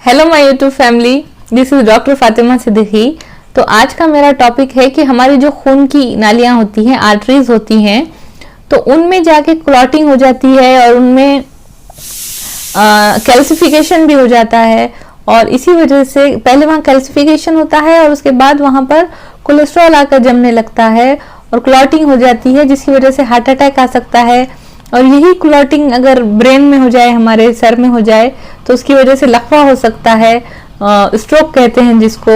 Hello my YouTube family, this is doctor Fatima Siddiqui. तो आज का मेरा टॉपिक है कि हमारी जो खून की नालियां होती हैं, आर्टरीज होती हैं, तो उनमें जाके क्लॉटिंग हो जाती है और उनमें कैल्सिफिकेशन भी हो जाता है। और इसी वजह से पहले वहाँ कैल्सिफिकेशन होता है और उसके बाद वहाँ पर कोलेस्ट्रॉल आकर जमने लगता है और क्लॉटिंग हो जाती है, जिसकी वजह से हार्ट अटैक आ सकता है। और यही क्लॉटिंग अगर ब्रेन में हो जाए, हमारे सर में हो जाए, तो उसकी वजह से लकवा हो सकता है, स्ट्रोक कहते हैं जिसको।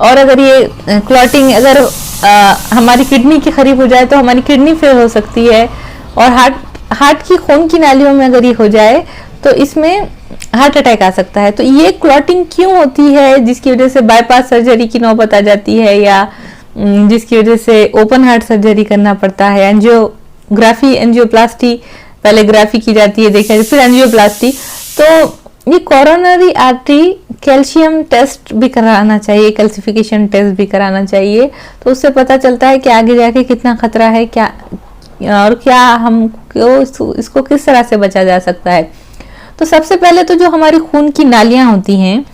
और अगर ये क्लॉटिंग अगर हमारी किडनी के करीब हो जाए तो हमारी किडनी फेल हो सकती है। और हार्ट की खून की नालियों में अगर ये हो जाए तो इसमें हार्ट अटैक आ सकता है। तो ये क्लॉटिंग क्यों होती है, जिसकी वजह से बाईपास सर्जरी की नौबत आ जाती है, या जिसकी वजह से ओपन हार्ट सर्जरी करना पड़ता है, एंजियोग्राफी, एंजियोप्लास्टी, पहले ग्राफी की जाती है, देखा फिर एंजियोप्लास्टी। तो ये कोरोनरी आर्टरी कैल्शियम टेस्ट भी कराना चाहिए, कैल्सिफिकेशन टेस्ट भी कराना चाहिए। तो उससे पता चलता है कि आगे जाके कितना खतरा है, क्या और क्या हमको इसको किस तरह से बचा जा सकता है। तो सबसे पहले तो जो हमारी खून की नालियां होती हैं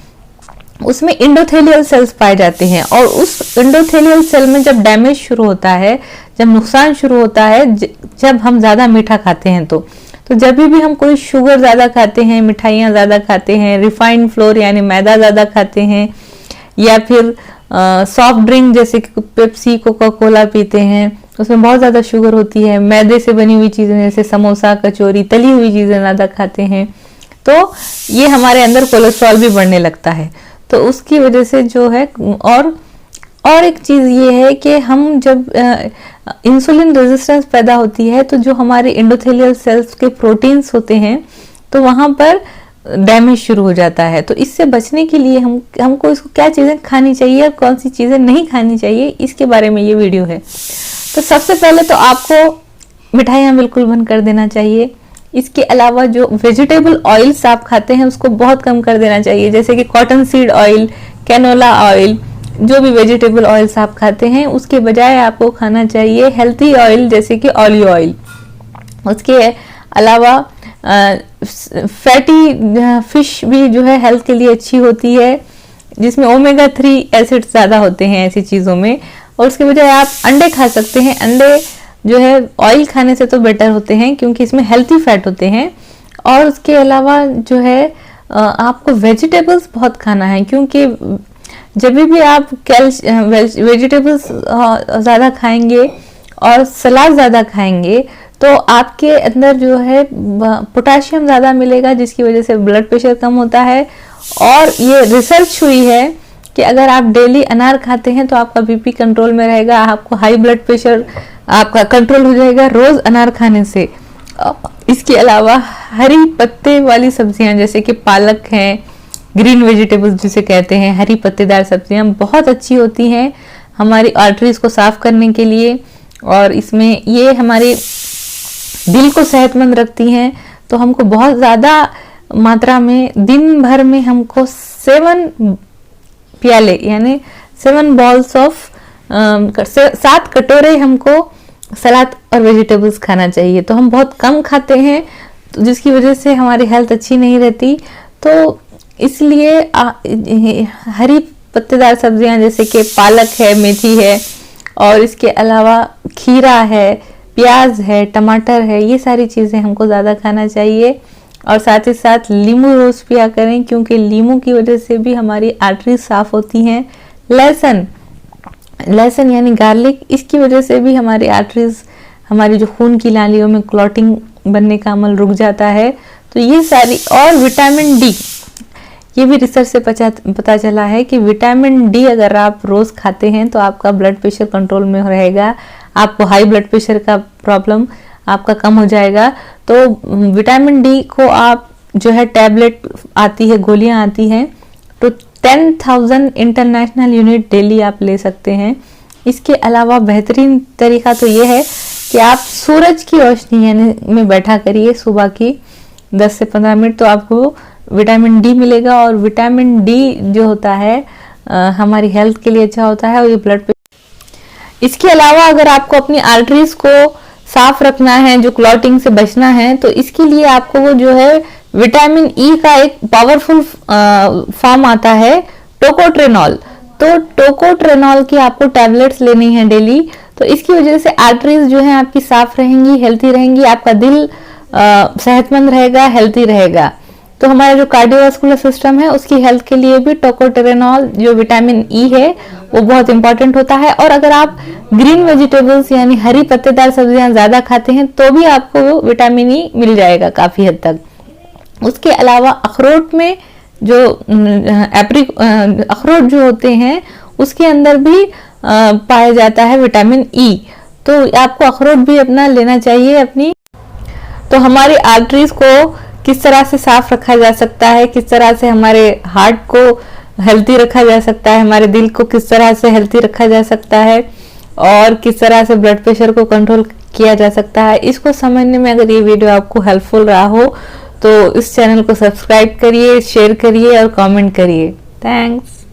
उसमें एंडोथेलियल सेल्स पाए जाते हैं, और उस एंडोथेलियल सेल में जब डैमेज शुरू होता है, जब नुकसान शुरू होता है, जब हम ज्यादा मीठा खाते हैं, तो जब भी हम कोई शुगर ज्यादा खाते हैं, मिठाइयाँ ज्यादा खाते हैं, रिफाइंड फ्लोर यानी मैदा ज्यादा खाते हैं, या फिर सॉफ्ट ड्रिंक जैसे कि पेप्सी, कोका कोला पीते हैं, उसमें बहुत ज्यादा शुगर होती है, मैदे से बनी हुई चीजें जैसे समोसा, कचौरी, तली हुई चीजें ज्यादा खाते हैं, तो ये हमारे अंदर कोलेस्ट्रॉल भी बढ़ने लगता है। तो उसकी वजह से जो है, और एक चीज ये है कि हम जब इंसुलिन रेजिस्टेंस पैदा होती है, तो जो हमारे एंडोथेलियल सेल्स के प्रोटीन्स होते हैं, तो वहां पर डैमेज शुरू हो जाता है। तो इससे बचने के लिए हमको इसको क्या चीजें खानी चाहिए और कौन सी चीजें नहीं खानी चाहिए, इसके बारे में ये वीडियो है। तो सबसे पहले तो आपको मिठाइयाँ बिल्कुल बंद कर देना चाहिए। इसके अलावा जो वेजिटेबल ऑयल्स आप खाते हैं उसको बहुत कम कर देना चाहिए, जैसे कि cotton seed oil, canola oil, जो भी वेजिटेबल ऑयल्स आप खाते हैं उसके बजाय आपको खाना चाहिए हेल्थी ऑयल, जैसे कि ऑलिव ऑयल। उसके अलावा फैटी फिश भी जो है हेल्थ के लिए अच्छी होती है, जिसमें ओमेगा 3 एसिड्स ज़्यादा होते हैं ऐसी चीज़ों में। और उसके बजाय आप अंडे खा सकते हैं। अंडे जो है ऑयल खाने से तो बेटर होते हैं, क्योंकि इसमें हेल्थी फैट होते हैं। और उसके अलावा जो है आपको वेजिटेबल्स बहुत खाना है, क्योंकि जब भी आप वेजिटेबल्स ज़्यादा खाएंगे और सलाद ज़्यादा खाएंगे, तो आपके अंदर जो है पोटेशियम ज़्यादा मिलेगा, जिसकी वजह से ब्लड प्रेशर कम होता है। और ये रिसर्च हुई है कि अगर आप डेली अनार खाते हैं तो आपका बीपी कंट्रोल में रहेगा, आपको हाई ब्लड प्रेशर आपका कंट्रोल हो जाएगा रोज अनार खाने से। इसके अलावा हरी पत्ते वाली सब्जियां जैसे कि पालक हैं, ग्रीन वेजिटेबल्स जिसे कहते हैं, हरी पत्तेदार सब्जियां बहुत अच्छी होती हैं हमारी आर्टरीज को साफ करने के लिए। और इसमें ये हमारे दिल को सेहतमंद रखती हैं। तो हमको बहुत ज़्यादा मात्रा में दिन भर में हमको 7 प्याले यानी 7 बॉल्स ऑफ 7 कटोरे हमको सलाद और वेजिटेबल्स खाना चाहिए। तो हम बहुत कम खाते हैं, तो जिसकी वजह से हमारी हेल्थ अच्छी नहीं रहती। तो इसलिए हरी पत्तेदार सब्जियां जैसे कि पालक है, मेथी है, और इसके अलावा खीरा है, प्याज है, टमाटर है, ये सारी चीज़ें हमको ज़्यादा खाना चाहिए। और साथ ही साथ नींबू रोज पिया करें, क्योंकि नींबू की वजह से भी हमारी आर्टरी साफ होती हैं। लहसुन यानी गार्लिक, इसकी वजह से भी हमारी आर्टरीज, हमारी जो खून की नालियों में क्लॉटिंग बनने का अमल रुक जाता है। तो ये सारी, और विटामिन डी, ये भी रिसर्च से पता चला है कि विटामिन डी अगर आप रोज खाते हैं तो आपका ब्लड प्रेशर कंट्रोल में रहेगा, आपको हाई ब्लड प्रेशर का प्रॉब्लम आपका कम हो जाएगा। तो विटामिन डी को आप जो है टैबलेट आती है, गोलियां आती हैं, तो 10,000 इंटरनेशनल यूनिट डेली आप ले सकते हैं। इसके अलावा बेहतरीन तरीका तो ये है कि आप सूरज की रोशनी यानी में बैठा करिए सुबह की 10 से 15 मिनट, तो आपको विटामिन डी मिलेगा। और विटामिन डी जो होता है हमारी हेल्थ के लिए अच्छा होता है, और ये ब्लड प्रेशर। इसके अलावा अगर आपको अपनी आर्टरीज को साफ रखना है, जो क्लॉटिंग से बचना है, तो इसके लिए आपको वो जो है विटामिन ई का एक पावरफुल फॉर्म आता है टोकोट्रेनॉल। तो टोकोट्रेनॉल की आपको टैबलेट्स लेनी है डेली। तो इसकी वजह से आर्टरीज जो है आपकी साफ रहेंगी, हेल्थी रहेंगी, आपका दिल सेहतमंद रहेगा, हेल्थी रहेगा। तो हमारा जो कार्डियोवास्कुलर सिस्टम है उसकी हेल्थ के लिए भी टोकोट्रेनॉल जो विटामिन ई है वो बहुत इंपॉर्टेंट होता है। और अगर आप ग्रीन वेजिटेबल्स यानी हरी पत्तेदार सब्जियां ज्यादा खाते हैं तो भी आपको वो विटामिन ई मिल जाएगा काफी हद तक। उसके अलावा अखरोट में जो अखरोट जो होते हैं उसके अंदर भी पाया जाता है विटामिन ई। तो आपको अखरोट भी अपना लेना चाहिए अपनी। तो हमारी आर्टरीज को किस तरह से साफ रखा जा सकता है, किस तरह से हमारे हार्ट को हेल्थी रखा जा सकता है, हमारे दिल को किस तरह से हेल्थी रखा जा सकता है और किस तरह से ब्लड प्रेशर को कंट्रोल किया जा सकता है, इसको समझने में अगर ये वीडियो आपको हेल्पफुल रहा हो तो इस चैनल को सब्सक्राइब करिए, शेयर करिए और कमेंट करिए। थैंक्स।